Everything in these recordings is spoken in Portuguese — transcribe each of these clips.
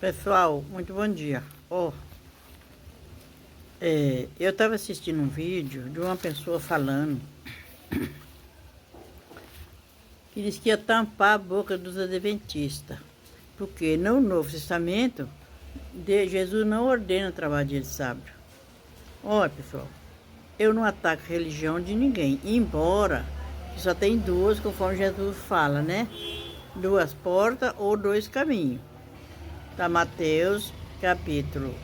Pessoal, muito bom dia. Eu estava assistindo um vídeo de uma pessoa falando que disse que ia tampar a boca dos adventistas, porque no Novo Testamento Jesus não ordena trabalhar dia de sábado. Pessoal, eu não ataco a religião de ninguém, embora só tem duas, conforme Jesus fala, né? Duas portas ou dois caminhos. Tá, Mateus, capítulo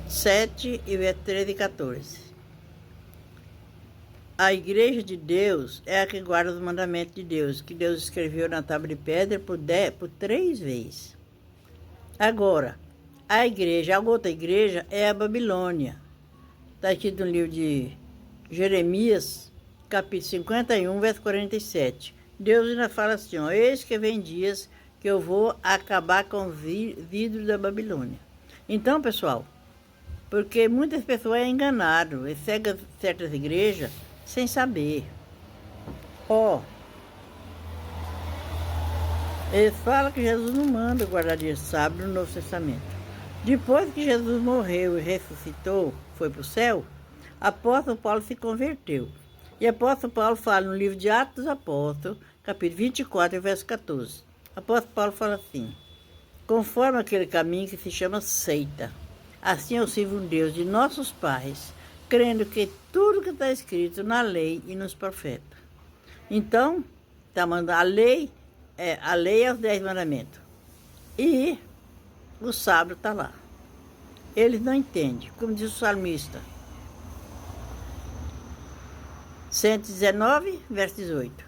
7 e verso 13 e 14. A igreja de Deus é a que guarda os mandamentos de Deus, que Deus escreveu na tábua de pedra por 3 vezes. Agora, a outra igreja é a Babilônia. Está aqui no livro de Jeremias, capítulo 51, verso 47. Deus ainda fala assim, eis que vem dias que eu vou acabar com o vidro da Babilônia. Então, pessoal, porque muitas pessoas é enganado, eles seguem certas igrejas sem saber. Eles falam que Jesus não manda guardar dia de sábado no Novo Testamento. Depois que Jesus morreu e ressuscitou, foi para o céu, apóstolo Paulo se converteu. E apóstolo Paulo fala no livro de Atos dos Apóstolos, capítulo 24, verso 14. Apóstolo Paulo fala assim, conforme aquele caminho que se chama seita, assim eu sirvo um Deus de nossos pais, crendo que tudo que está escrito na lei e nos profetas. Então, está mandando a lei é os 10 mandamentos. E o sábado está lá. Eles não entendem, como diz o salmista. 119, verso 18.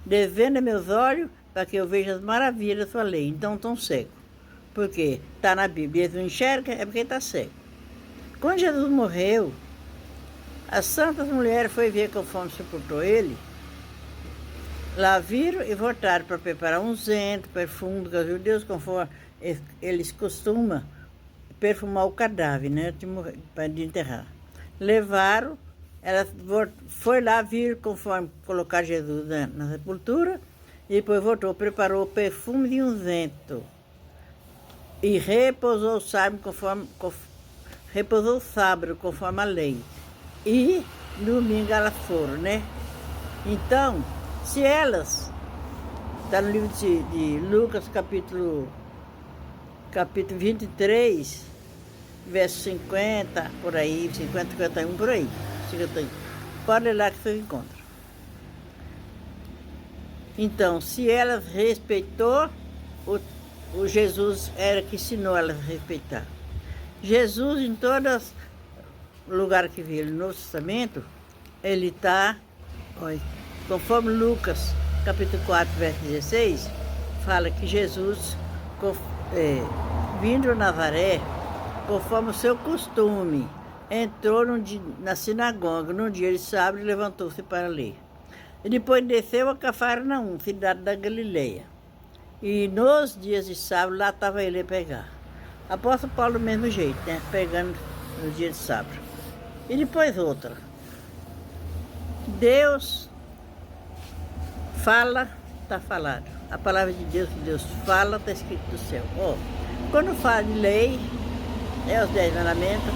Desvenda meus olhos para que eu veja as maravilhas da sua lei. Então estão cegos. Porque está na Bíblia, eles não enxergam, é porque está cego. Quando Jesus morreu, as santas mulheres foram ver conforme sepultou ele. Lá viram e voltaram para preparar unzento, perfume, porque os judeus, conforme eles costumam perfumar o cadáver, né, para enterrar. Levaram, ela foi lá, viram conforme colocar Jesus na sepultura, e depois voltou, preparou o perfume de unzento. E repousou o sábado conforme a lei. E domingo elas foram, né? Então, se elas, está no livro de Lucas, capítulo 23, verso 50, por aí, 50, 51, por aí, 51. Pode ler lá que você encontra. Então, se elas respeitou, o Jesus era que ensinou elas a respeitar. Jesus, em todos os lugares que viu no Novo Testamento, ele está, conforme Lucas, capítulo 4, verso 16, fala que Jesus, vindo a Nazaré, conforme o seu costume, entrou na sinagoga num dia de sábado e levantou-se para ler. E depois desceu a Cafarnaum, cidade da Galileia. E nos dias de sábado, lá estava ele a pegar. Apóstolo Paulo do mesmo jeito, né? Pegando no dia de sábado. E depois outra. Deus fala, está falado. A palavra de Deus que Deus fala, está escrito no céu. Quando fala de lei, é os 10 mandamentos.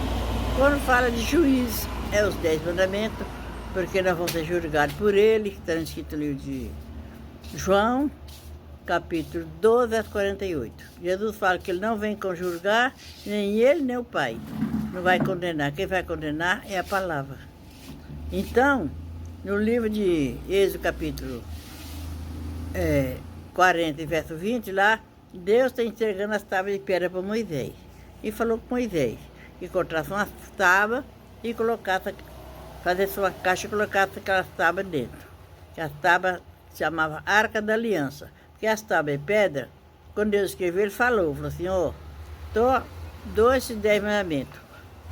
Quando fala de juiz, é os 10 mandamentos. Porque nós vamos ser julgados por ele, que está escrito no livro de João, capítulo 12, verso 48. Jesus fala que ele não vem conjugar, nem ele, nem o Pai. Não vai condenar. Quem vai condenar é a palavra. Então, no livro de Êxodo, capítulo 40, verso 20, lá, Deus está entregando as tábuas de pedra para Moisés. E falou com Moisés que cortasse umas tábuas e colocasse, fazer sua caixa e colocasse aquelas tábuas dentro. Que as tábuas se chamava Arca da Aliança. Porque as tábuas de pedra, quando Deus escreveu, ele falou assim, dou esses 10 mandamentos.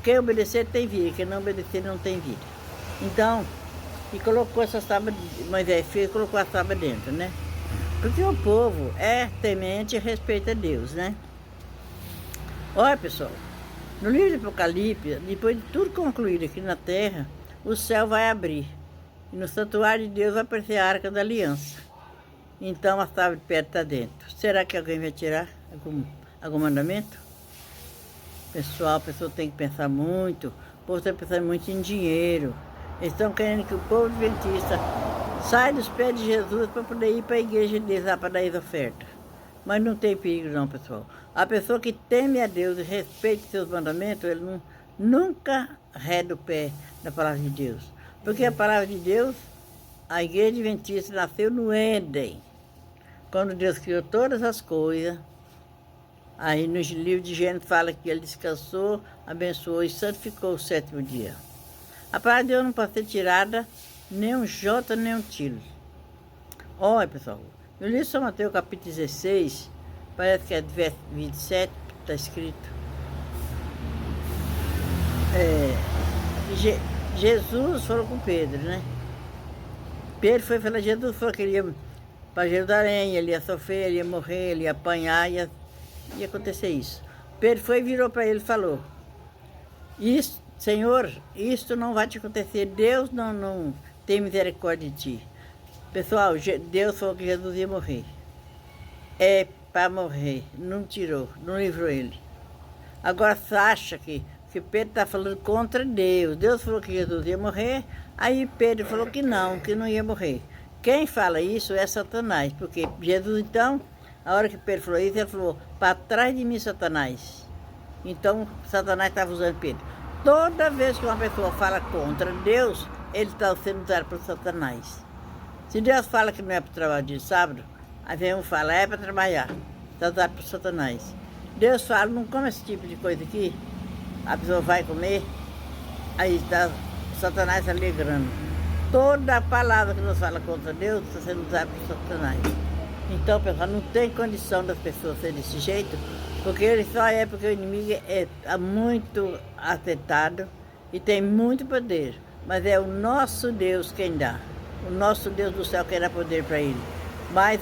Quem obedecer tem vida, quem não obedecer não tem vida. Então, e colocou essas tábuas, Moisés fez e colocou as tábuas dentro, né? Porque o povo é temente e respeita Deus, né? Olha, pessoal, no livro de Apocalipse, depois de tudo concluído aqui na terra, o céu vai abrir. E no santuário de Deus vai aparecer a Arca da Aliança. então as tábuas de pedra estão dentro. Será que alguém vai tirar algum mandamento? Pessoal, a pessoa tem que pensar muito. O povo está pensando muito em dinheiro. Eles estão querendo que o povo adventista saia dos pés de Jesus para poder ir para a igreja deles lá para dar as ofertas. Mas não tem perigo não, pessoal. A pessoa que teme a Deus e respeita seus mandamentos, ele nunca reda o pé da palavra de Deus. Porque a palavra de Deus, a igreja adventista nasceu no Éden. Quando Deus criou todas as coisas, aí no livro de Gênesis fala que ele descansou, abençoou e santificou o sétimo dia. A palavra de Deus não pode ser tirada nem um jota, nem um tiro. Olha, pessoal, no livro de São Mateus, capítulo 16, parece que é verso 27, está escrito. Jesus falou com Pedro, né? Pedro foi falar, Jesus falou que ele ia para Jerusalém, ele ia sofrer, ele ia morrer, ele ia apanhar, ia acontecer isso. Pedro foi e virou para ele e falou, Senhor, isto não vai te acontecer, Deus não tem misericórdia de ti. Pessoal, Deus falou que Jesus ia morrer. É para morrer, não tirou, não livrou ele. Agora você acha que Pedro está falando contra Deus. Deus falou que Jesus ia morrer, aí Pedro falou que não ia morrer. Quem fala isso é Satanás, porque Jesus então, a hora que Pedro falou isso, ele falou, para trás de mim, Satanás. Então, Satanás estava usando Pedro. Toda vez que uma pessoa fala contra Deus, ele está sendo usado por Satanás. Se Deus fala que não é para trabalhar de sábado, aí vem um fala, é para trabalhar. Está usado por Satanás. Deus fala, não come esse tipo de coisa aqui. A pessoa vai comer, aí está Satanás alegrando. Toda palavra que nos fala contra Deus está sendo usada por Satanás. Então, pessoal, não tem condição das pessoas serem desse jeito, porque ele só é porque o inimigo é muito atentado e tem muito poder. Mas é o nosso Deus quem dá. O nosso Deus do céu quem dá poder para ele. Mas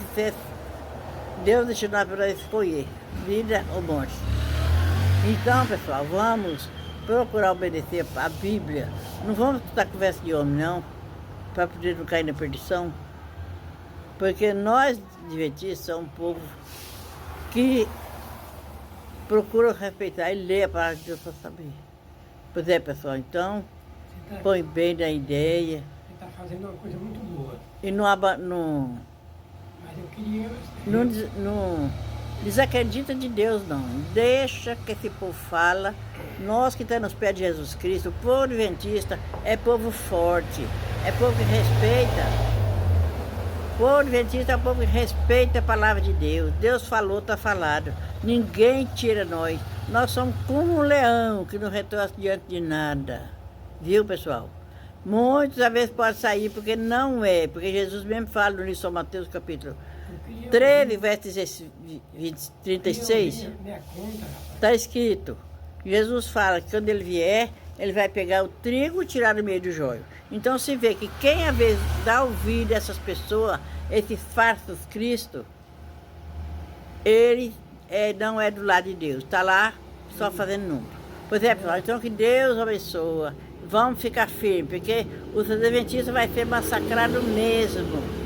Deus deixou nós para escolher, vida ou morte. Então, pessoal, vamos procurar obedecer a Bíblia. Não vamos escutar conversa de homem, não, para poder não cair na perdição. Porque nós, adventistas, somos um povo que procura respeitar e ler a palavra de Deus para saber. Pois é, pessoal, então, põe bem na ideia. Você está fazendo uma coisa muito boa. E Mas eu queria... não desacredita de Deus, não. Deixa que esse povo fala. Nós que estamos nos pés de Jesus Cristo, o povo adventista é povo forte, é povo que respeita. O povo adventista é um povo que respeita a palavra de Deus. Deus falou, está falado. Ninguém tira nós. Nós somos como um leão que não retorce diante de nada. Viu, pessoal? Muitos às vezes podem sair porque não é. Porque Jesus mesmo fala no livro de São Mateus, capítulo 13, verso 36, está escrito, Jesus fala que quando ele vier, ele vai pegar o trigo e tirar do meio do joio. Então se vê que quem às vezes dá ouvido a essas pessoas, esses falsos Cristo, ele não é do lado de Deus, está lá só fazendo número. Pois é, pessoal, então que Deus abençoe, vamos ficar firmes, porque os adventistas vai ser massacrados mesmo.